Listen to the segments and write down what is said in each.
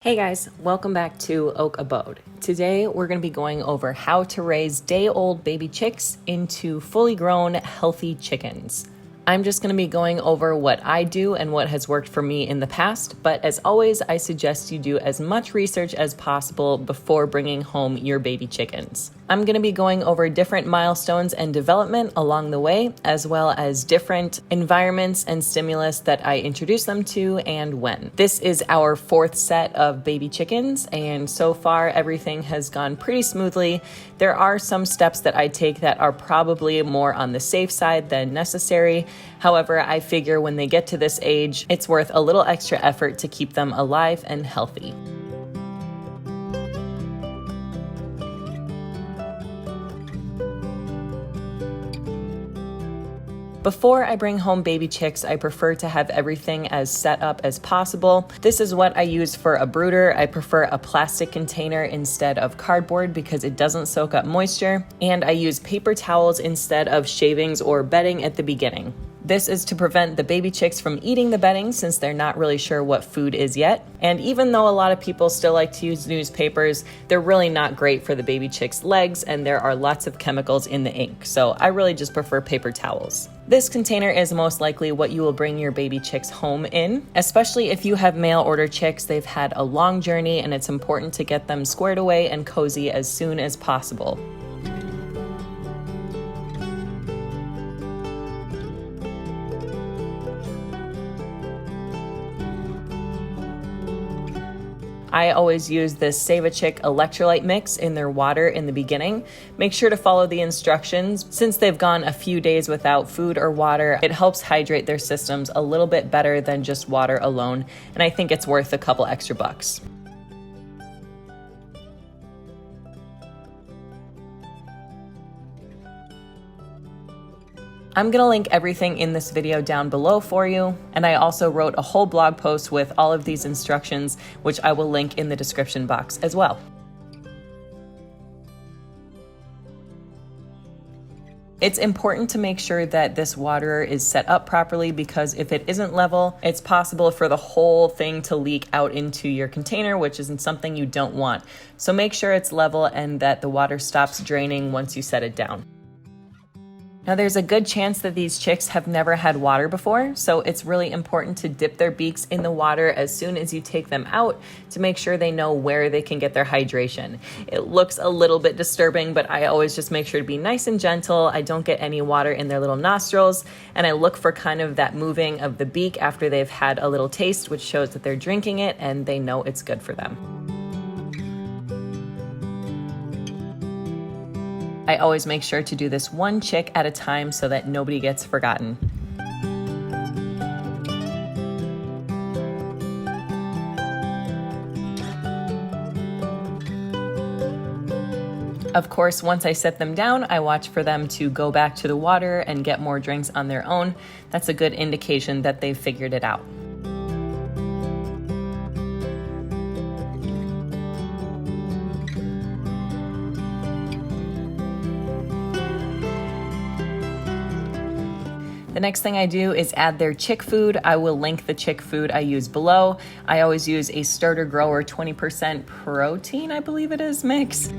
Hey guys, welcome back to Oak Abode. Today we're going to be going over how to raise day-old baby chicks into fully grown, healthy chickens. I'm just going to be going over what I do and what has worked for me in the past, but as always, I suggest you do as much research as possible before bringing home your baby chickens. I'm going to be going over different milestones and development along the way, as well as different environments and stimulus that I introduce them to and when. This is our fourth set of baby chickens, and so far everything has gone pretty smoothly. There are some steps that I take that are probably more on the safe side than necessary. However, I figure when they get to this age, it's worth a little extra effort to keep them alive and healthy. Before I bring home baby chicks, I prefer to have everything as set up as possible. This is what I use for a brooder. I prefer a plastic container instead of cardboard because it doesn't soak up moisture, and I use paper towels instead of shavings or bedding at the beginning. This is to prevent the baby chicks from eating the bedding since they're not really sure what food is yet. And even though a lot of people still like to use newspapers, they're really not great for the baby chicks' legs and there are lots of chemicals in the ink. So I really just prefer paper towels. This container is most likely what you will bring your baby chicks home in, especially if you have mail order chicks. They've had a long journey and it's important to get them squared away and cozy as soon as possible. I always use this Save a Chick electrolyte mix in their water in the beginning. Make sure to follow the instructions. Since they've gone a few days without food or water, it helps hydrate their systems a little bit better than just water alone, and I think it's worth a couple extra bucks. I'm going to link everything in this video down below for you, and I also wrote a whole blog post with all of these instructions, which I will link in the description box as well. It's important to make sure that this waterer is set up properly because if it isn't level, it's possible for the whole thing to leak out into your container, which isn't something you don't want. So make sure it's level and that the water stops draining once you set it down. Now there's a good chance that these chicks have never had water before, so it's really important to dip their beaks in the water as soon as you take them out to make sure they know where they can get their hydration. It looks a little bit disturbing, but I always just make sure to be nice and gentle. I don't get any water in their little nostrils, and I look for kind of that moving of the beak after they've had a little taste, which shows that they're drinking it and they know it's good for them. I always make sure to do this one chick at a time so that nobody gets forgotten. Of course, once I set them down, I watch for them to go back to the water and get more drinks on their own. That's a good indication that they've figured it out. The next thing I do is add their chick food. I will link the chick food I use below. I always use a Starter Grower 20% protein, I believe it is, mix.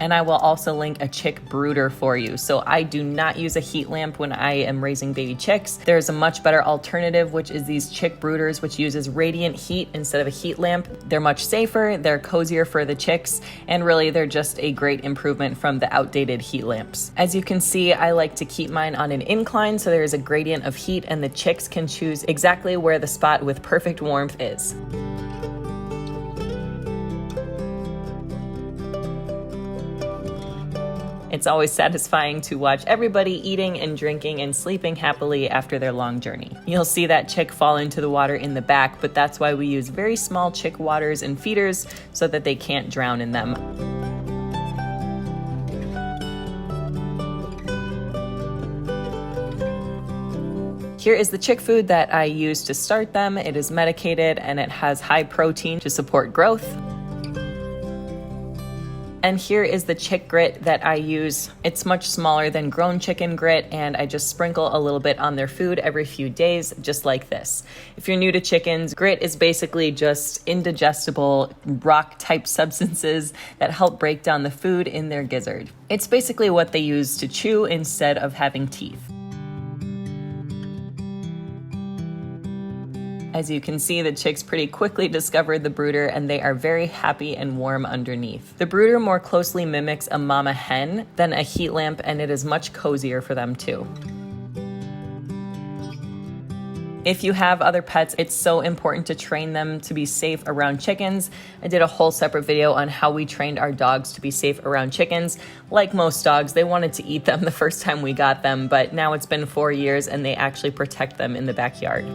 And I will also link a chick brooder for you. So I do not use a heat lamp when I am raising baby chicks. There's a much better alternative, which is these chick brooders, which uses radiant heat instead of a heat lamp. They're much safer, they're cozier for the chicks, and really they're just a great improvement from the outdated heat lamps. As you can see, I like to keep mine on an incline so there is a gradient of heat and the chicks can choose exactly where the spot with perfect warmth is. It's always satisfying to watch everybody eating and drinking and sleeping happily after their long journey. You'll see that chick fall into the water in the back, but that's why we use very small chick waters and feeders so that they can't drown in them. Here is the chick food that I use to start them. It is medicated and it has high protein to support growth. And here is the chick grit that I use. It's much smaller than grown chicken grit, and I just sprinkle a little bit on their food every few days, just like this. If you're new to chickens, grit is basically just indigestible rock-type substances that help break down the food in their gizzard. It's basically what they use to chew instead of having teeth. As you can see, the chicks pretty quickly discovered the brooder, and they are very happy and warm underneath. The brooder more closely mimics a mama hen than a heat lamp, and it is much cozier for them too. If you have other pets, it's so important to train them to be safe around chickens. I did a whole separate video on how we trained our dogs to be safe around chickens. Like most dogs, they wanted to eat them the first time we got them, but now it's been 4 years and they actually protect them in the backyard.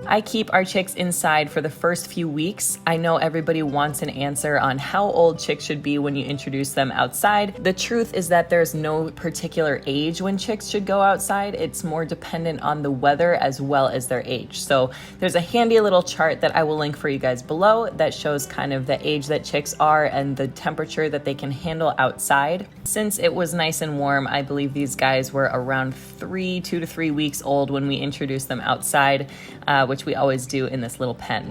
I keep our chicks inside for the first few weeks. I know everybody wants an answer on how old chicks should be when you introduce them outside. The truth is that there's no particular age when chicks should go outside. It's more dependent on the weather as well as their age. So there's a handy little chart that I will link for you guys below that shows kind of the age that chicks are and the temperature that they can handle outside. Since it was nice and warm, I believe these guys were around 2 to 3 weeks old when we introduced them outside, which we always do in this little pen.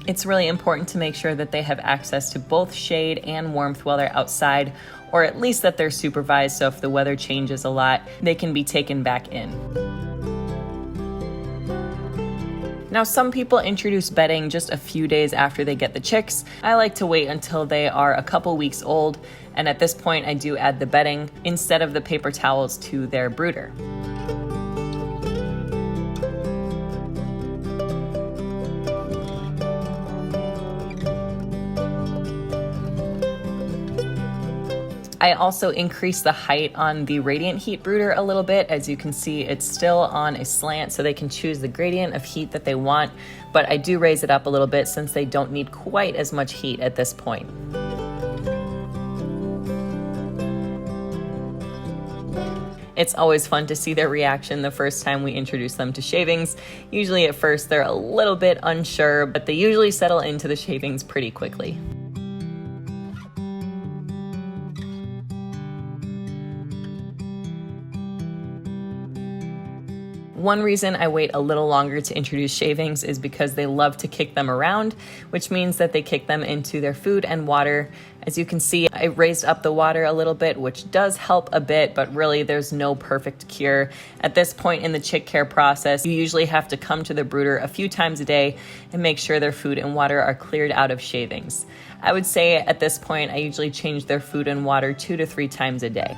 It's really important to make sure that they have access to both shade and warmth while they're outside, or at least that they're supervised, so if the weather changes a lot, they can be taken back in. Now, some people introduce bedding just a few days after they get the chicks. I like to wait until they are a couple weeks old, and at this point I do add the bedding instead of the paper towels to their brooder. I also increased the height on the radiant heat brooder a little bit. As you can see, it's still on a slant, so they can choose the gradient of heat that they want, but I do raise it up a little bit since they don't need quite as much heat at this point. It's always fun to see their reaction the first time we introduce them to shavings. Usually at first they're a little bit unsure, but they usually settle into the shavings pretty quickly. One reason I wait a little longer to introduce shavings is because they love to kick them around, which means that they kick them into their food and water. As you can see, I raised up the water a little bit, which does help a bit, but really there's no perfect cure. At this point in the chick care process, you usually have to come to the brooder a few times a day and make sure their food and water are cleared out of shavings. I would say at this point, I usually change their food and water 2 to 3 times a day.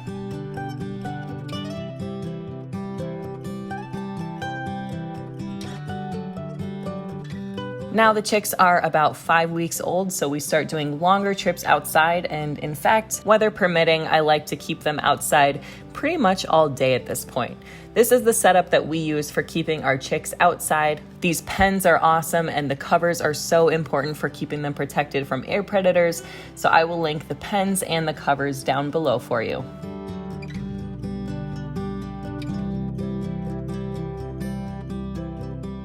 Now the chicks are about 5 weeks old, so we start doing longer trips outside, and in fact, weather permitting, I like to keep them outside pretty much all day at this point. This is the setup that we use for keeping our chicks outside. These pens are awesome, and the covers are so important for keeping them protected from air predators, so I will link the pens and the covers down below for you.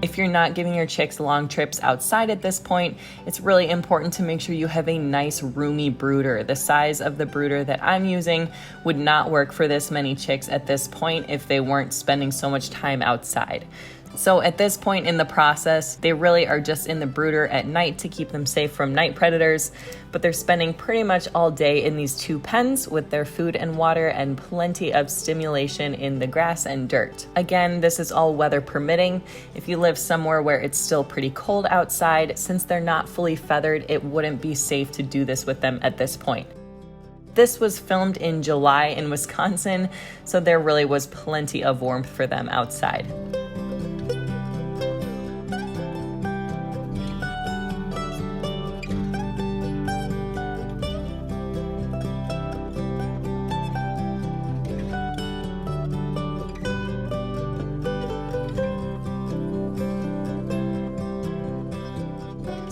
If you're not giving your chicks long trips outside at this point, it's really important to make sure you have a nice roomy brooder. The size of the brooder that I'm using would not work for this many chicks at this point if they weren't spending so much time outside. So at this point in the process, they really are just in the brooder at night to keep them safe from night predators, but they're spending pretty much all day in these 2 pens with their food and water and plenty of stimulation in the grass and dirt. Again, this is all weather permitting. If you live somewhere where it's still pretty cold outside, since they're not fully feathered, it wouldn't be safe to do this with them at this point. This was filmed in July in Wisconsin, so there really was plenty of warmth for them outside.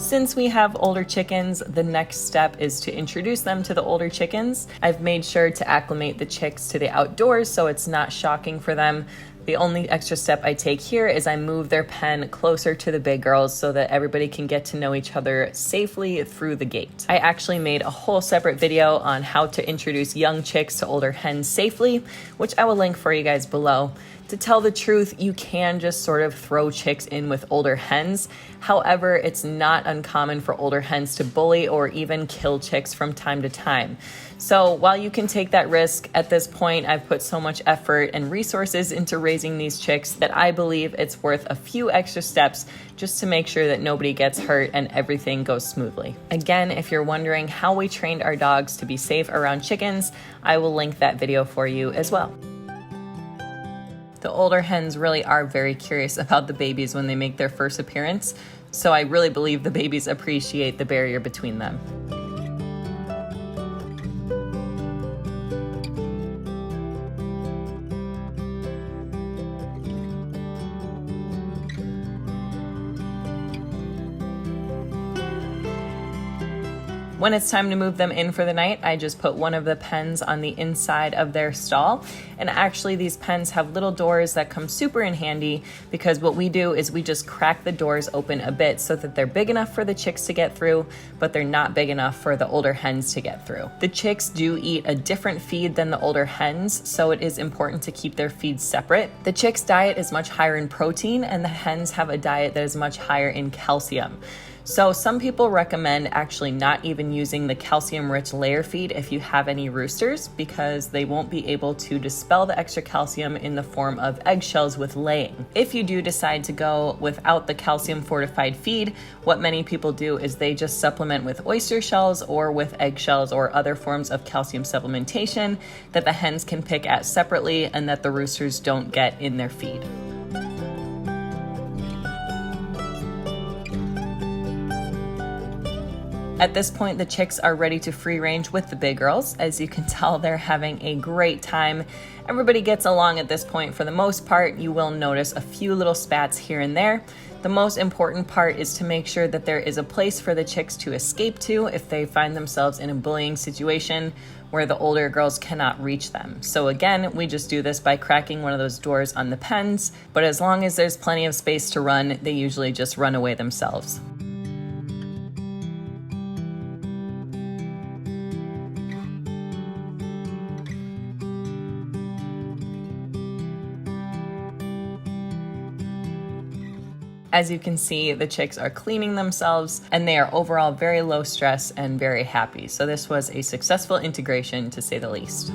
Since we have older chickens, the next step is to introduce them to the older chickens. I've made sure to acclimate the chicks to the outdoors so it's not shocking for them. The only extra step I take here is I move their pen closer to the big girls so that everybody can get to know each other safely through the gate. I actually made a whole separate video on how to introduce young chicks to older hens safely, which I will link for you guys below. To tell the truth, you can just sort of throw chicks in with older hens. However, it's not uncommon for older hens to bully or even kill chicks from time to time. So while you can take that risk, at this point, I've put so much effort and resources into raising these chicks that I believe it's worth a few extra steps just to make sure that nobody gets hurt and everything goes smoothly. Again, if you're wondering how we trained our dogs to be safe around chickens, I will link that video for you as well. The older hens really are very curious about the babies when they make their first appearance, so I really believe the babies appreciate the barrier between them. When it's time to move them in for the night, I just put one of the pens on the inside of their stall. And actually these pens have little doors that come super in handy because what we do is we just crack the doors open a bit so that they're big enough for the chicks to get through, but they're not big enough for the older hens to get through. The chicks do eat a different feed than the older hens, so it is important to keep their feeds separate. The chicks' diet is much higher in protein and the hens have a diet that is much higher in calcium. So some people recommend actually not even using the calcium-rich layer feed if you have any roosters because they won't be able to dispel the extra calcium in the form of eggshells with laying. If you do decide to go without the calcium-fortified feed, what many people do is they just supplement with oyster shells or with eggshells or other forms of calcium supplementation that the hens can pick at separately and that the roosters don't get in their feed. At this point, the chicks are ready to free range with the big girls. As you can tell, they're having a great time. Everybody gets along at this point for the most part. You will notice a few little spats here and there. The most important part is to make sure that there is a place for the chicks to escape to if they find themselves in a bullying situation where the older girls cannot reach them. So again, we just do this by cracking one of those doors on the pens, but as long as there's plenty of space to run, they usually just run away themselves. As you can see, the chicks are cleaning themselves and they are overall very low stress and very happy. So this was a successful integration to say the least.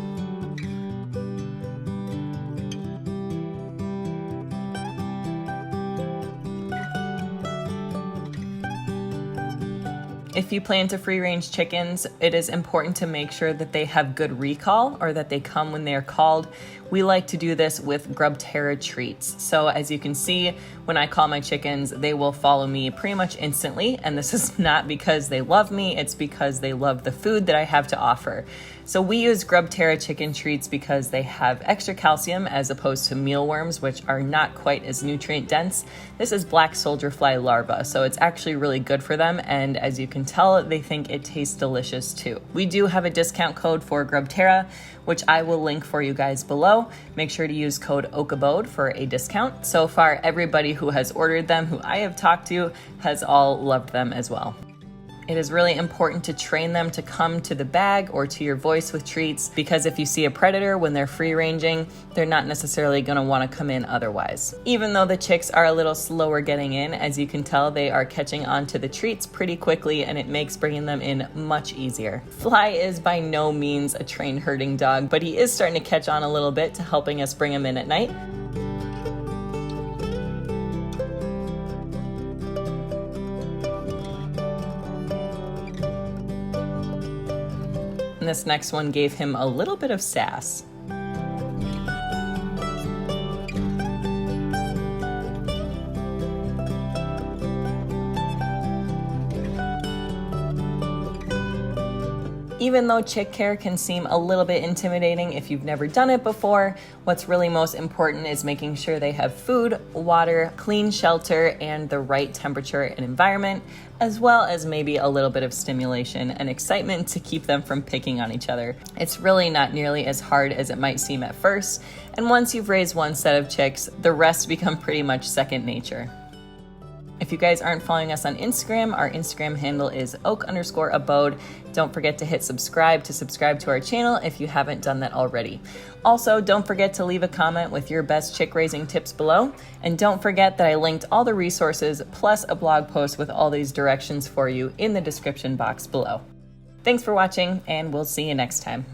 If you plan to free range chickens, it is important to make sure that they have good recall or that they come when they are called. We like to do this with Grubterra treats. So as you can see, when I call my chickens, they will follow me pretty much instantly. And this is not because they love me, it's because they love the food that I have to offer. So we use Grubterra chicken treats because they have extra calcium as opposed to mealworms, which are not quite as nutrient dense. This is black soldier fly larva, so it's actually really good for them. And as you can tell, they think it tastes delicious too. We do have a discount code for Grubterra, which I will link for you guys below. Make sure to use code OAKABODE for a discount. So far, everybody who has ordered them, who I have talked to, has all loved them as well. It is really important to train them to come to the bag or to your voice with treats because if you see a predator when they're free ranging, they're not necessarily going to want to come in otherwise. Even though the chicks are a little slower getting in, as you can tell, they are catching on to the treats pretty quickly and it makes bringing them in much easier. Fly is by no means a trained herding dog, but he is starting to catch on a little bit to helping us bring him in at night. And this next one gave him a little bit of sass. Even though chick care can seem a little bit intimidating if you've never done it before, what's really most important is making sure they have food, water, clean shelter, and the right temperature and environment, as well as maybe a little bit of stimulation and excitement to keep them from picking on each other. It's really not nearly as hard as it might seem at first, and once you've raised one set of chicks, the rest become pretty much second nature. If you guys aren't following us on Instagram, our Instagram handle is oak_abode. Don't forget to hit subscribe to our channel if you haven't done that already. Also, don't forget to leave a comment with your best chick raising tips below. And don't forget that I linked all the resources plus a blog post with all these directions for you in the description box below. Thanks for watching, and we'll see you next time.